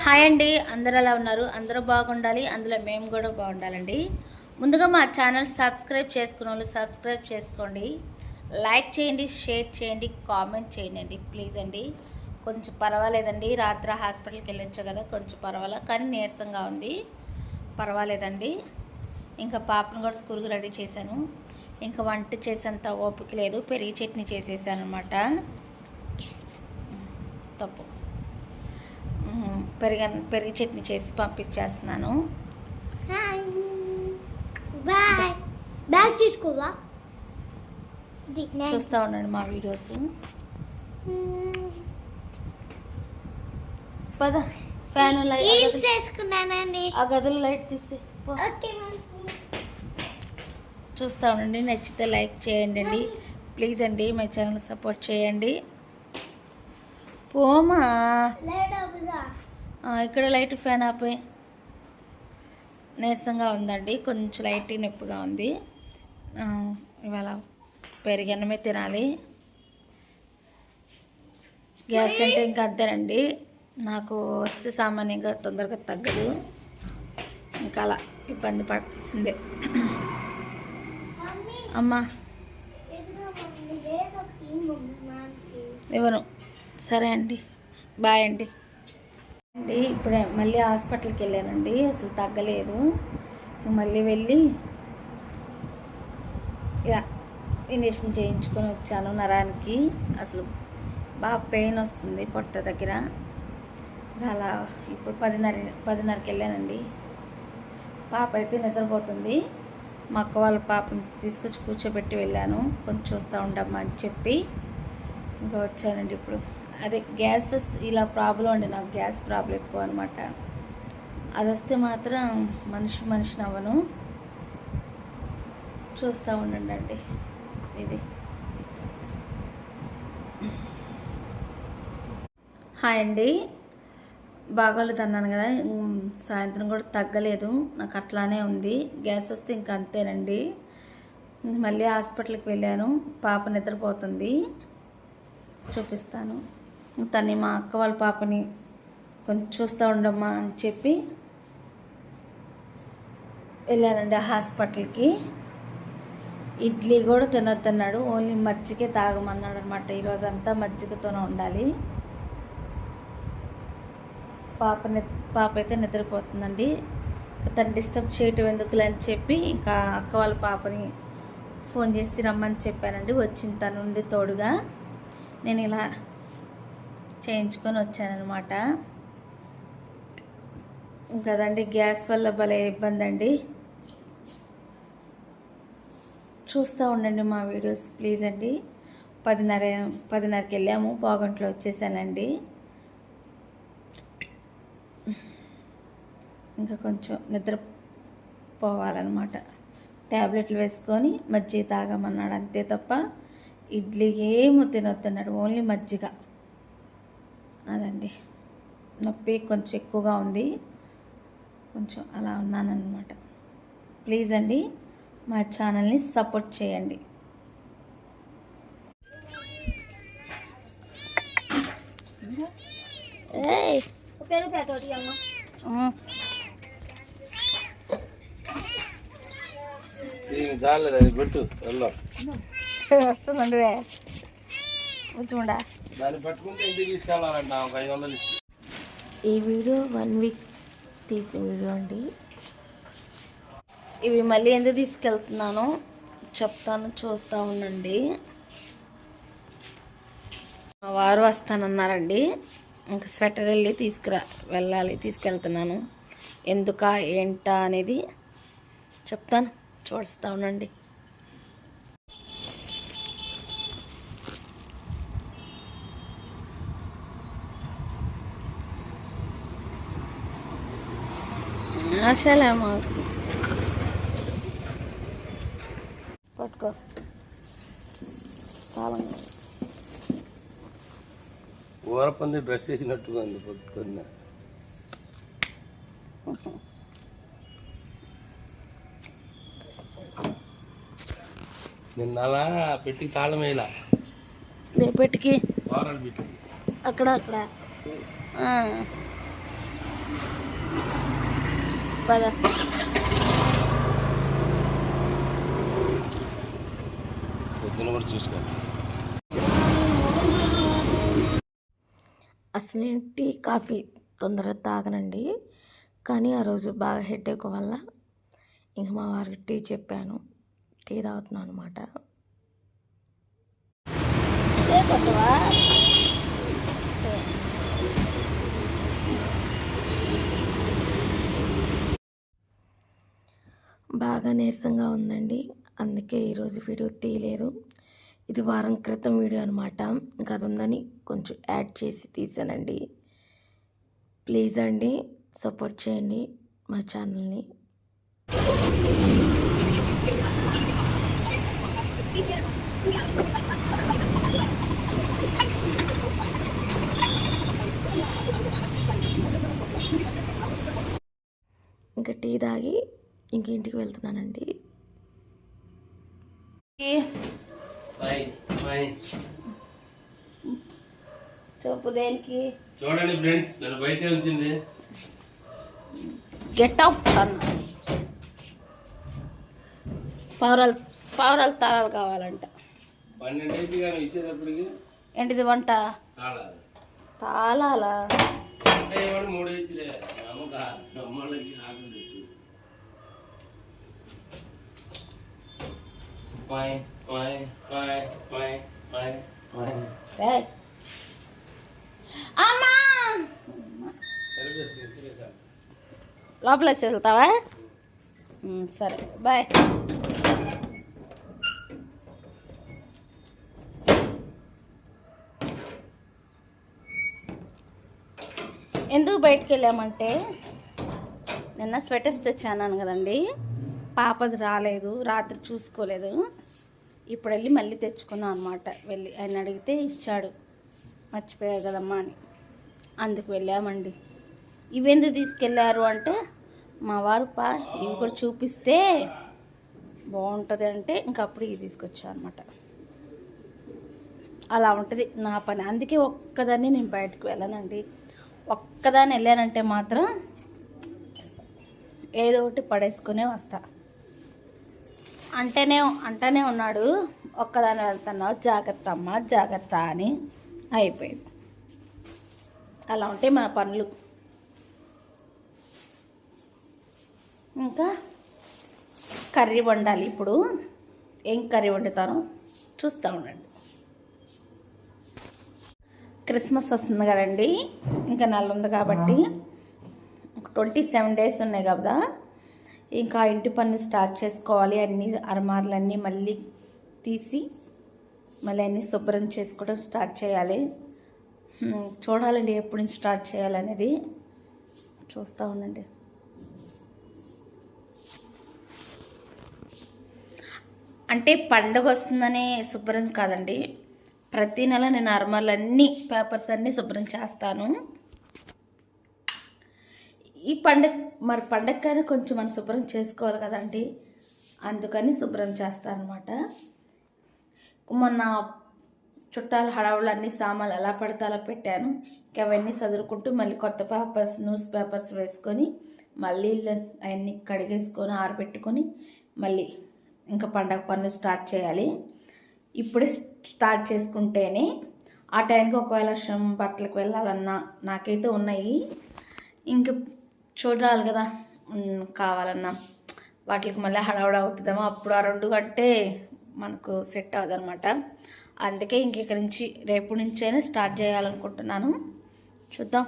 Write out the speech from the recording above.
Hi అండి, అందరూ ఎలా ఉన్నారు? అందరూ బాగుండాలి, అందులో మేము కూడా బాగుండాలండి. ముందుగా మా ఛానల్ సబ్స్క్రైబ్ చేసుకున్న వాళ్ళు సబ్స్క్రైబ్ చేసుకోండి, లైక్ చేయండి, షేర్ చేయండి, కామెంట్ చేయండి ప్లీజ్ అండి. కొంచెం పర్వాలేదండి, రాత్రి హాస్పిటల్కి వెళ్ళొచ్చు కదా, కొంచెం పర్వాలేదు కానీ నీరసంగా ఉంది. పర్వాలేదండి. ఇంకా పాపను కూడా స్కూల్కి రెడీ చేశాను. ఇంకా వంట చేసేంత ఓపిక లేదు, పెరిగి చట్నీ చేసేసాను అనమాట. తప్పు పెరిగి చట్నీ చేసి పంపించేస్తున్నాను. తీసుకోవా చూస్తూ ఉండండి మా వీడియోస్. పద ఫ్యాన్ లైట్ చేసుకున్నానండి, ఆ గదులు లైట్ తీసి చూస్తూ ఉండండి. నచ్చితే లైక్ చేయండి అండి ప్లీజ్ అండి, మా ఛానల్ సపోర్ట్ చేయండి. పోమా ఇక్కడ లైట్ ఫ్యాన్ ఆపే. నీరసంగా ఉందండి, కొంచెం లైట్ నొప్పిగా ఉంది. ఇవాళ పెరిగన్నమే తినాలి. గ్యాస్ అంటే ఇంకా అంతేనండి, నాకు వస్తే సామాన్యంగా తొందరగా తగ్గదు, ఇంకా అలా ఇబ్బంది పడుతుంది. అమ్మా ఇవ్వను. సరే అండి, బాయ్ అండి. ఇప్పుడే మళ్ళీ హాస్పిటల్కి వెళ్ళానండి, అసలు తగ్గలేదు. మళ్ళీ వెళ్ళి ఇలా ఇంజక్షన్ చేయించుకొని వచ్చాను. నరానికి అసలు బాగా పెయిన్ వస్తుంది పొట్ట దగ్గర. అలా ఇప్పుడు 10:30కి వెళ్ళానండి. పాప అయితే నిద్రపోతుంది. మా అక్క వాళ్ళ పాపని తీసుకొచ్చి కూర్చోబెట్టి వెళ్ళాను, కొంచెం చూస్తూ ఉండమ్మా అని చెప్పి ఇంకా వచ్చానండి. ఇప్పుడు అదే గ్యాస్ ఇలా ప్రాబ్లం అండి, నాకు గ్యాస్ ప్రాబ్లం ఎక్కువ అనమాట. అది వస్తే మాత్రం మనిషిని అవ్వను. చూస్తూ ఉండండి అండి. ఇది హాయ్ అండి, బాగోలేదు అన్నాను కదా, సాయంత్రం కూడా తగ్గలేదు, నాకు అట్లానే ఉంది. గ్యాస్ వస్తే ఇంకా అంతేనండి. మళ్ళీ హాస్పిటల్కి వెళ్ళాను, పాప నిద్రపోతుంది, చూపిస్తాను. తను మా అక్క వాళ్ళ పాపని కొంచెం చూస్తూ ఉండమ్మా అని చెప్పి వెళ్ళానండి హాస్పిటల్కి. ఇడ్లీ కూడా తినొద్దన్నాడు, ఓన్లీ మజ్జిగే తాగమన్నాడు అనమాట. ఈరోజంతా మజ్జిగతోనే ఉండాలి. పాప అయితే నిద్రపోతుందండి. తను డిస్టర్బ్ చేయటం ఎందుకులే అని చెప్పి ఇంకా అక్క వాళ్ళ పాపని ఫోన్ చేసి రమ్మని చెప్పానండి. వచ్చింది తను ఉంది తోడుగా. నేను ఇలా చేయించుకొని వచ్చానమాట. ఇంకదండి, గ్యాస్ వల్ల భలే ఇబ్బంది అండి. చూస్తూ ఉండండి మా వీడియోస్ ప్లీజ్ అండి. 10:30కి వెళ్ళాము, పావుగంటలో వచ్చేసానండి. ఇంకా కొంచెం నిద్రపోవాలన్నమాట. ట్యాబ్లెట్లు వేసుకొని మజ్జిగ తాగమన్నాడు అంతే తప్ప ఇడ్లీ ఏమో తినొద్దన్నాడు, ఓన్లీ మజ్జిగ. అదండి, నొప్పి కొంచెం ఎక్కువగా ఉంది, కొంచెం అలా ఉన్నానన్నమాట. ప్లీజ్ అండి, మా ఛానల్ని సపోర్ట్ చేయండి. వస్తుందండి కూర్చోండా. ఈ వీడియో 1 వీక్ తీసిన వీడియో అండి. ఇవి మళ్ళీ ఎందుకు తీసుకెళ్తున్నానో చెప్తాను, చూస్తూ ఉండండి. మా వారు వస్తానన్నారండి, ఇంకా స్వెటర్ వెళ్ళి తీసుకెళ్తున్నాను. ఎందుకా ఏంటా అనేది చెప్తాను, చూస్తూ ఉండండి. ఆశలే మాకు పట్టుకో ఊరపంది డ్రెస్ వేసినట్టుగా ఉంది పొద్దున్న. నిన్న అలా పెట్టి తాళం వేయాల పెట్టికి వారాలు పెట్టి అక్కడ పద. పొద్దున కూడా చూసుకో. అసలు నేను టీ కాఫీ తొందరగా తాగనండి, కానీ ఆ రోజు బాగా హెడేక్ వల్ల ఇంక మా వారికి టీ చెప్పాను, టీ తాగుతున్నాను అనమాట. బాగా నీరసంగా ఉందండి, అందుకే ఈరోజు వీడియో తీయలేదు. ఇది వారం క్రితం వీడియో అనమాట, ఇంకా అది ఉందని కొంచెం యాడ్ చేసి తీసానండి. ప్లీజ్ అండి, సపోర్ట్ చేయండి మా ఛానల్ని. ఇంకా టీ తాగి ఇంటికి వెళ్తున్నానండి. చూపు దేనికి? చూడండి ఫ్రెండ్స్, నన్ను బయటే ఉంచింది. గెట్ అవుట్ అన్న. పావురాలు తాళాలు కావాలంట. 12 అయితే కానీ ఇచ్చేటప్పటికి ఏంటిది వంట? తాళాలా? 3 అయితే అమ్మలకి ఆకలి. అమ్మా లోపల వేసి వెళ్తావా? సరే బాయ్. ఎందుకు బయటికి వెళ్ళామంటే నిన్న స్వెటర్స్ తెచ్చాను కదండి, పాపది రాలేదు, రాత్రి చూసుకోలేదు. ఇప్పుడు వెళ్ళి మళ్ళీ తెచ్చుకున్నాం అనమాట. వెళ్ళి ఆయన అడిగితే ఇచ్చాడు, మర్చిపోయా కదమ్మా అని, అందుకు వెళ్ళామండి. ఇవెందుకు తీసుకెళ్ళారు అంటే మా వారు ఇవి కూడా చూపిస్తే బాగుంటుంది అంటే ఇంక అప్పుడు ఇవి తీసుకొచ్చా అనమాట. అలా ఉంటుంది నా పని, అందుకే ఒక్కదాన్ని నేను బయటకు వెళ్ళానండి. ఒక్కదాన్ని వెళ్ళానంటే మాత్రం ఏదో ఒకటి పడేసుకునే వస్తా. అంటేనే ఉన్నాడు, ఒక్కదాన్ని వెళ్తున్నావు జాగ్రత్త అమ్మ జాగ్రత్త అని. అయిపోయింది. అలా ఉంటాయి మన పనులు. ఇంకా కర్రీ వండాలి ఇప్పుడు. ఏం కర్రీ వండుతానో చూస్తూ ఉండండి. క్రిస్మస్ వస్తుంది కదండి, ఇంకా నెల ఉంది కాబట్టి 27 days ఉన్నాయి కదా. ఇంకా ఇంటి పనులు స్టార్ట్ చేసుకోవాలి. అన్నీ అరమార్లన్నీ మళ్ళీ తీసి మళ్ళీ అన్నీ శుభ్రం చేసుకోవడం స్టార్ట్ చేయాలి. చూడాలండి ఎప్పుడు నుంచి స్టార్ట్ చేయాలనేది. చూస్తూ ఉండండి. అంటే పండుగ వస్తుందనే శుభ్రం కాదండి, ప్రతి నెల నేను అరమార్లన్నీ పేపర్స్ అన్నీ శుభ్రం చేస్తాను. ఈ పండగకైనా కొంచెం మనం శుభ్రం చేసుకోవాలి కదండి, అందుకని శుభ్రం చేస్తానమాట. మొన్న చుట్టాల హడావులు అన్ని సామాన్లు ఎలా పడితే అలా పెట్టాను. ఇంకా అవన్నీ చదువుకుంటూ మళ్ళీ కొత్త పేపర్స్ న్యూస్ పేపర్స్ వేసుకొని మళ్ళీ అవన్నీ కడిగేసుకొని ఆరబెట్టుకొని మళ్ళీ ఇంకా పండగ పనులు స్టార్ట్ చేయాలి. ఇప్పుడే స్టార్ట్ చేసుకుంటేనే ఆ టైంకి ఒకవేళ బట్టలకు వెళ్ళాలన్నా నాకైతే ఉన్నాయి. ఇంక చూడాలి కదా, కావాలన్నా వాటికి మళ్ళీ హడావుడి అవుతుందేమో, అప్పుడు ఆ 2 గంటే మనకు సెట్ అవ్వదనమాట. అందుకే ఇంక ఇక్కడి నుంచి రేపు నుంచి అయినా స్టార్ట్ చేయాలనుకుంటున్నాను. చూద్దాం.